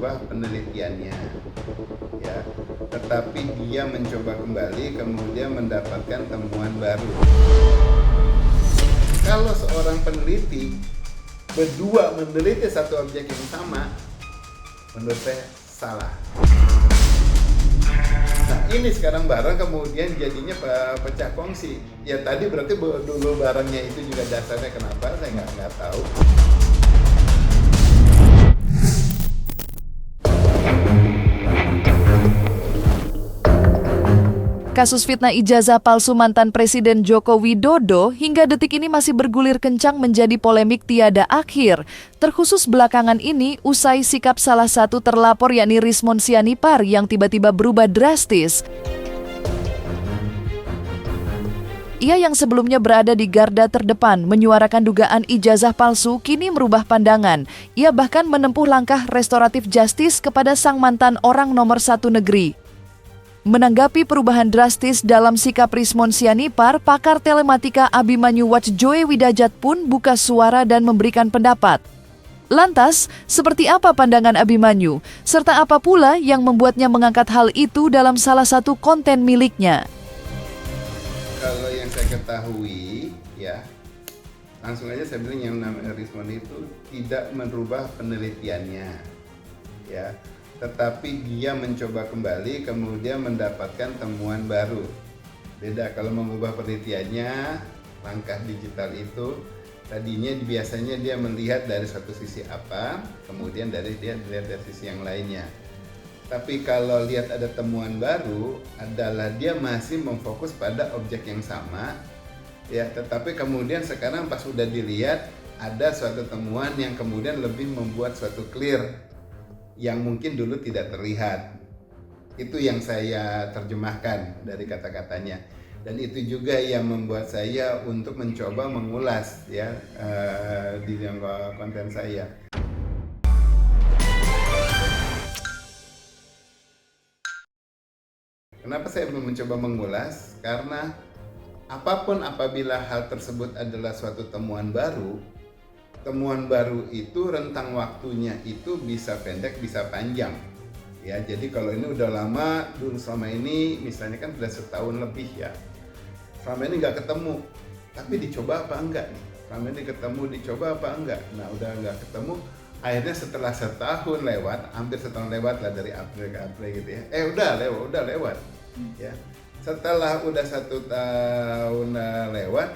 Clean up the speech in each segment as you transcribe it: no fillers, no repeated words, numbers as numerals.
merubah penelitiannya, ya, tetapi dia mencoba kembali kemudian mendapatkan temuan baru. Kalau seorang peneliti berdua meneliti satu objek yang sama, menurut saya salah. Nah, ini sekarang barang kemudian jadinya pecah kongsi. Ya tadi berarti dulu barangnya itu juga dasarnya kenapa, saya nggak tahu. Kasus fitnah ijazah palsu mantan Presiden Joko Widodo hingga detik ini masih bergulir kencang menjadi polemik tiada akhir. Terkhusus belakangan ini usai sikap salah satu terlapor yakni Rismon Sianipar yang tiba-tiba berubah drastis. Ia yang sebelumnya berada di garda terdepan menyuarakan dugaan ijazah palsu kini merubah pandangan. Ia bahkan menempuh langkah restoratif justice kepada sang mantan orang nomor satu negeri. Menanggapi perubahan drastis dalam sikap Rismon Sianipar, pakar telematika Abimanyu Watch Joe Widajat pun buka suara dan memberikan pendapat. Lantas, seperti apa pandangan Abimanyu? Serta apa pula yang membuatnya mengangkat hal itu dalam salah satu konten miliknya? Kalau yang saya ketahui, ya, langsung aja saya bilang yang namanya Rismon itu tidak merubah penelitiannya, ya. Tetapi dia mencoba kembali kemudian mendapatkan temuan baru. Beda kalau mengubah penelitiannya, langkah digital itu tadinya biasanya dia melihat dari satu sisi apa, kemudian dia dilihat dari sisi yang lainnya. Tapi kalau lihat ada temuan baru adalah dia masih memfokus pada objek yang sama, ya. Tetapi kemudian sekarang pas sudah dilihat ada suatu temuan yang kemudian lebih membuat suatu clear yang mungkin dulu tidak terlihat. Itu yang saya terjemahkan dari kata-katanya, dan itu juga yang membuat saya untuk mencoba mengulas, ya, di konten saya. Kenapa saya mencoba mengulas? Karena apapun apabila hal tersebut adalah suatu temuan baru itu rentang waktunya itu bisa pendek bisa panjang, ya. Jadi kalau ini udah lama dulu, selama ini misalnya kan sudah setahun lebih, ya, selama ini nggak ketemu, tapi dicoba apa enggak nih, selama ini ketemu dicoba apa enggak. Nah, udah nggak ketemu, akhirnya setelah setahun lewat, hampir setahun lewat lah dari April ke April gitu, ya, udah lewat, ya. Setelah udah 1 tahun lewat,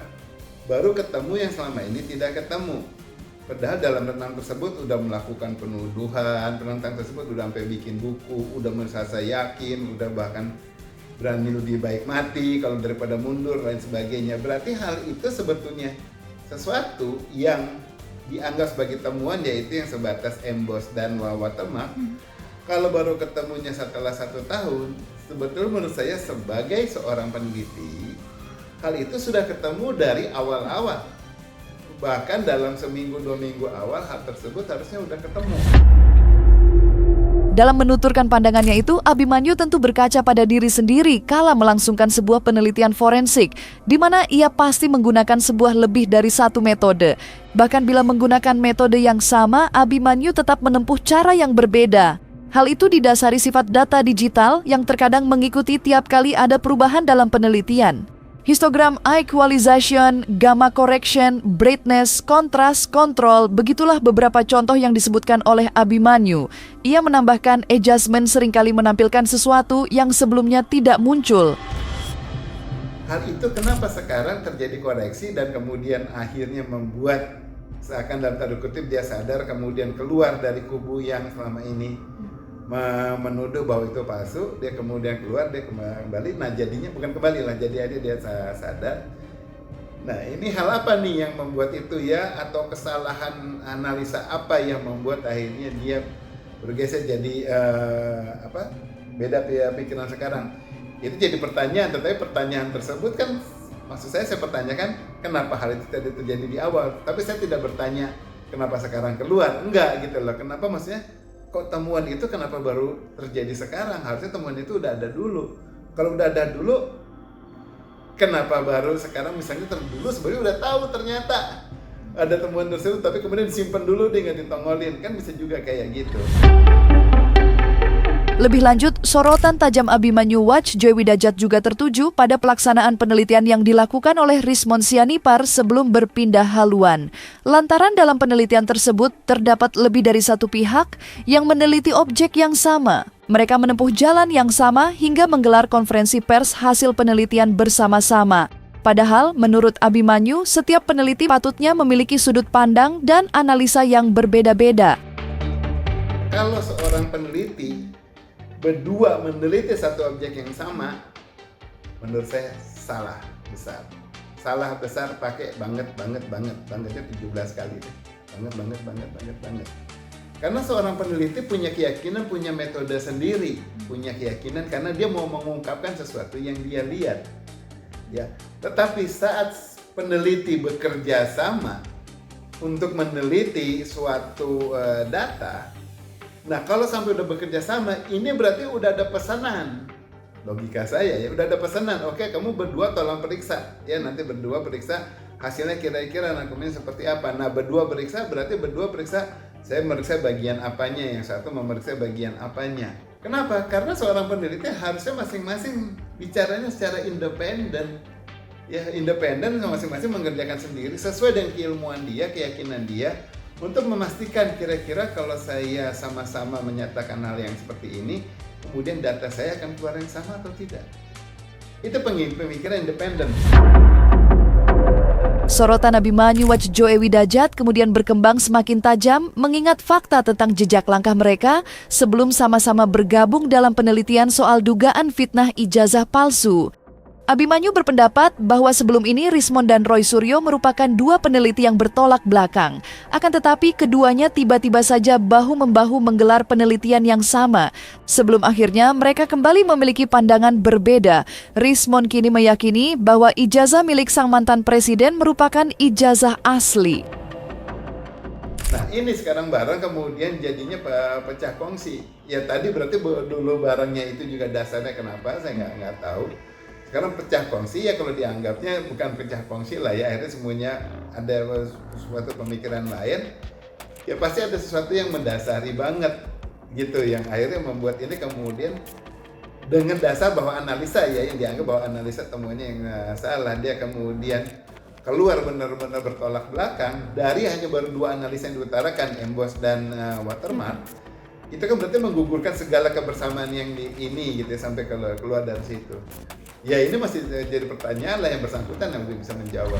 baru ketemu yang selama ini tidak ketemu. Padahal dalam rentang tersebut udah melakukan penuduhan, rentang tersebut udah sampai bikin buku, udah merasa yakin, udah bahkan berani lebih baik mati kalau daripada mundur, lain sebagainya. Berarti hal itu sebetulnya sesuatu yang dianggap sebagai temuan, yaitu yang sebatas emboss dan watermark. Kalau baru ketemunya setelah 1 tahun, sebetulnya menurut saya sebagai seorang peneliti, hal itu sudah ketemu dari awal-awal. Bahkan dalam seminggu 2 minggu awal hal tersebut harusnya udah ketemu. Dalam menuturkan pandangannya itu, Abimanyu tentu berkaca pada diri sendiri kala melangsungkan sebuah penelitian forensik, di mana ia pasti menggunakan sebuah lebih dari satu metode. Bahkan bila menggunakan metode yang sama, Abimanyu tetap menempuh cara yang berbeda. Hal itu didasari sifat data digital yang terkadang mengikuti tiap kali ada perubahan dalam penelitian. Histogram equalization, gamma correction, brightness, kontras, kontrol, begitulah beberapa contoh yang disebutkan oleh Abimanyu. Ia menambahkan adjustment seringkali menampilkan sesuatu yang sebelumnya tidak muncul. Hal itu kenapa sekarang terjadi koreksi dan kemudian akhirnya membuat seakan dalam tanda kutip dia sadar, kemudian keluar dari kubu yang selama ini menuduh bahwa itu palsu, dia kemudian keluar, dia kembali, nah jadinya bukan kembali lah, jadi dia sadar. Nah, ini hal apa nih yang membuat itu, ya, atau kesalahan analisa apa yang membuat akhirnya dia bergeser jadi beda pikiran sekarang? Itu jadi pertanyaan, tetapi pertanyaan tersebut kan, maksud saya pertanyakan kenapa hal itu tidak terjadi di awal, tapi saya tidak bertanya kenapa sekarang keluar, enggak gitu loh. Kenapa, maksudnya kok temuan itu kenapa baru terjadi sekarang? Harusnya temuan itu udah ada dulu. Kalau udah ada dulu, kenapa baru sekarang? Misalnya dulu sebenarnya udah tahu ternyata ada temuan tersebut, tapi kemudian disimpan dulu deh, nggak ditongolin, kan bisa juga kayak gitu. Lebih lanjut, sorotan tajam Abimanyu Watch Joy Widajat juga tertuju pada pelaksanaan penelitian yang dilakukan oleh Rismon Sianipar sebelum berpindah haluan. Lantaran dalam penelitian tersebut terdapat lebih dari satu pihak yang meneliti objek yang sama. Mereka menempuh jalan yang sama hingga menggelar konferensi pers hasil penelitian bersama-sama. Padahal, menurut Abimanyu, setiap peneliti patutnya memiliki sudut pandang dan analisa yang berbeda-beda. Kalau seorang peneliti berdua meneliti satu objek yang sama, menurut saya salah besar. Salah besar pakai bangetnya 17 kali deh. Banget. Karena seorang peneliti punya keyakinan, punya metode sendiri, punya keyakinan karena dia mau mengungkapkan sesuatu yang dia lihat. Ya, tetapi saat peneliti bekerja sama untuk meneliti suatu data, nah kalau sampai udah bekerja sama, ini berarti udah ada pesanan. Logika saya ya, udah ada pesanan. Oke, kamu berdua tolong periksa. Ya, nanti berdua periksa hasilnya kira-kira rangkumannya seperti apa. Nah, berdua periksa berarti berdua periksa. Saya memeriksa bagian apanya, yang satu memeriksa bagian apanya. Kenapa? Karena seorang peneliti harusnya masing-masing bicaranya secara independen. Ya, independen masing-masing mengerjakan sendiri sesuai dengan keilmuan dia, keyakinan dia. Untuk memastikan kira-kira kalau saya sama-sama menyatakan hal yang seperti ini, kemudian data saya akan keluar yang sama atau tidak. Itu pemikiran independen. Sorotan Abimanyu Watch Joy Widajat kemudian berkembang semakin tajam mengingat fakta tentang jejak langkah mereka sebelum sama-sama bergabung dalam penelitian soal dugaan fitnah ijazah palsu. Abimanyu berpendapat bahwa sebelum ini Rismon dan Roy Suryo merupakan dua peneliti yang bertolak belakang. Akan tetapi keduanya tiba-tiba saja bahu-membahu menggelar penelitian yang sama. Sebelum akhirnya mereka kembali memiliki pandangan berbeda. Rismon kini meyakini bahwa ijazah milik sang mantan presiden merupakan ijazah asli. Nah, ini sekarang barang kemudian jadinya pecah kongsi. Ya tadi berarti dulu barangnya itu juga dasarnya kenapa saya nggak tahu. Sekarang pecah kongsi ya, kalau dianggapnya bukan pecah kongsi lah ya, akhirnya semuanya ada suatu pemikiran lain, ya pasti ada sesuatu yang mendasari banget gitu, yang akhirnya membuat ini kemudian dengan dasar bahwa analisa ya, yang dianggap bahwa analisa temuannya yang salah, dia kemudian keluar benar-benar bertolak belakang dari hanya baru dua analisa yang diutarakan, Embos dan Watermark. Itu kan berarti menggugurkan segala kebersamaan yang ini gitu ya, sampai keluar dari situ. Ya ini masih jadi pertanyaan lah, yang bersangkutan yang bisa menjawab.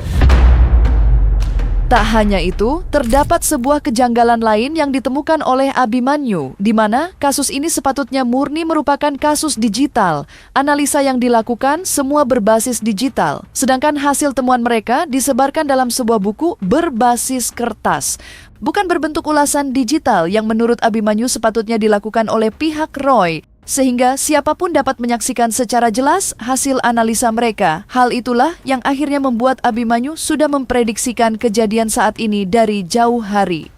Tak hanya itu, terdapat sebuah kejanggalan lain yang ditemukan oleh Abimanyu, di mana kasus ini sepatutnya murni merupakan kasus digital. Analisa yang dilakukan semua berbasis digital, sedangkan hasil temuan mereka disebarkan dalam sebuah buku berbasis kertas. Bukan berbentuk ulasan digital yang menurut Abimanyu sepatutnya dilakukan oleh pihak Roy, sehingga siapapun dapat menyaksikan secara jelas hasil analisa mereka. Hal itulah yang akhirnya membuat Abimanyu sudah memprediksikan kejadian saat ini dari jauh hari.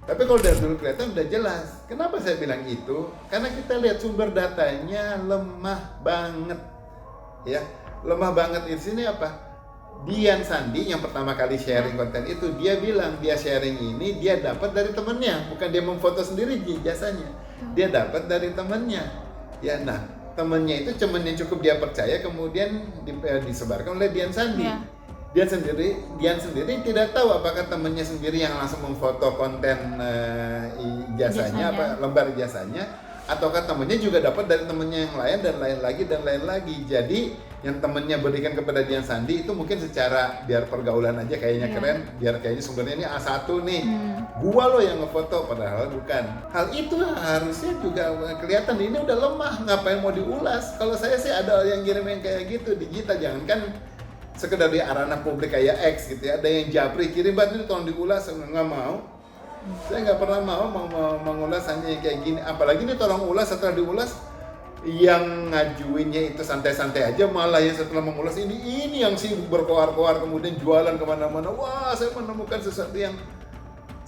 Tapi kalau dari dulu kelihatan udah jelas. Kenapa saya bilang itu? Karena kita lihat sumber datanya lemah banget. Ya, lemah banget di sini apa? Dian Sandi yang pertama kali sharing konten itu, dia bilang dia sharing ini dia dapat dari temannya, bukan dia memfoto sendiri jasanya. Dia dapat dari temannya. Ya, nah, temannya itu cuman yang cukup dia percaya kemudian disebarkan oleh Dian Sandi. Ya. Dian sendiri tidak tahu apakah temannya sendiri yang langsung memfoto konten ijazahnya, apa lembar ijazahnya, ataukah temannya juga dapat dari temannya yang lain dan lain lagi. Jadi yang temennya berikan kepada Dian Sandi itu mungkin secara biar pergaulan aja kayaknya keren, biar kayaknya sumbernya ini A1 nih, gua loh yang ngefoto, padahal bukan. Hal itu harusnya juga kelihatan, ini udah lemah, ngapain mau diulas. Kalau saya sih ada yang kirim yang kayak gitu digital, jangankan sekedar di ranah publik kayak X gitu ya, ada yang japri kirim banget ini tolong diulas, nggak mau. Saya nggak pernah mau mengulas hanya yang kayak gini, apalagi ini tolong ulas, setelah diulas yang ngajuinnya itu santai-santai aja, malah yang setelah mengulas ini yang sibuk berkoar-koar kemudian jualan kemana-mana. Wah, saya menemukan sesuatu yang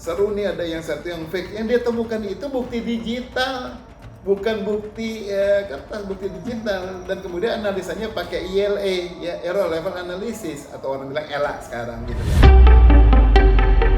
seru nih, ada yang satu yang fake. Yang dia temukan itu bukti digital, bukan bukti kertas, bukti digital. Dan kemudian analisanya pakai ELA, ya, Error Level Analysis, atau orang bilang ELA sekarang gitu.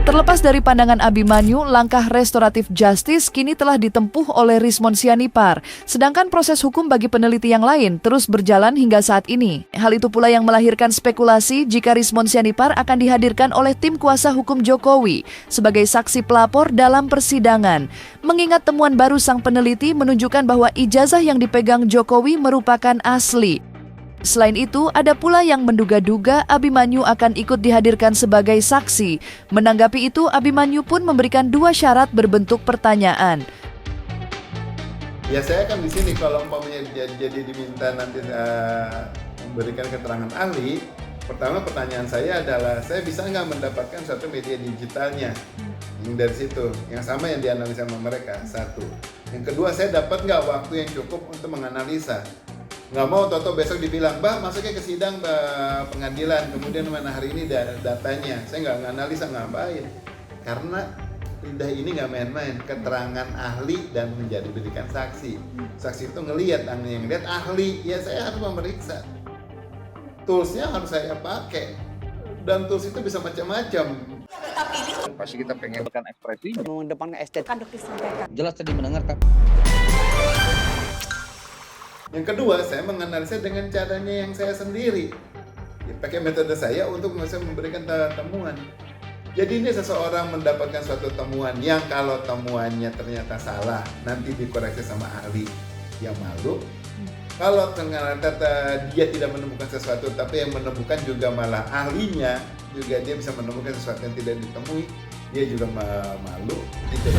Terlepas dari pandangan Abimanyu, langkah restoratif justice kini telah ditempuh oleh Rismon Sianipar, sedangkan proses hukum bagi peneliti yang lain terus berjalan hingga saat ini. Hal itu pula yang melahirkan spekulasi jika Rismon Sianipar akan dihadirkan oleh tim kuasa hukum Jokowi sebagai saksi pelapor dalam persidangan. Mengingat temuan baru sang peneliti menunjukkan bahwa ijazah yang dipegang Jokowi merupakan asli. Selain itu, ada pula yang menduga-duga Abimanyu akan ikut dihadirkan sebagai saksi. Menanggapi itu, Abimanyu pun memberikan 2 syarat berbentuk pertanyaan. Ya saya kan di sini kalau umpamanya jadi diminta nanti memberikan keterangan ahli, pertama pertanyaan saya adalah saya bisa nggak mendapatkan suatu media digitalnya yang dari situ, yang sama yang dianalisa sama mereka, satu. Yang kedua, saya dapat nggak waktu yang cukup untuk menganalisa. Nggak mau toto besok dibilang, "Mbak, masuknya ke sidang pengadilan, kemudian mana hari ini datanya." Saya nggak analisa, ngapain? Karena lidah ini nggak main-main, keterangan ahli dan menjadi berikan saksi. Saksi itu ngelihat, yang ngelihat ahli, ya saya harus memeriksa. Toolsnya harus saya pakai, dan tools itu bisa macam-macam. Pasti kita pengen ekspresinya. Mengedepankan estetika. Jelas tadi mendengarkan. Yang kedua, saya menganalisa dengan caranya yang saya sendiri. Ya, pakai metode saya untuk bisa memberikan temuan. Jadi ini seseorang mendapatkan suatu temuan yang kalau temuannya ternyata salah, nanti dikoreksi sama ahli, yang malu. Kalau ternyata dia tidak menemukan sesuatu, tapi yang menemukan juga malah ahlinya, juga dia bisa menemukan sesuatu yang tidak ditemui, dia juga malu. Gitu.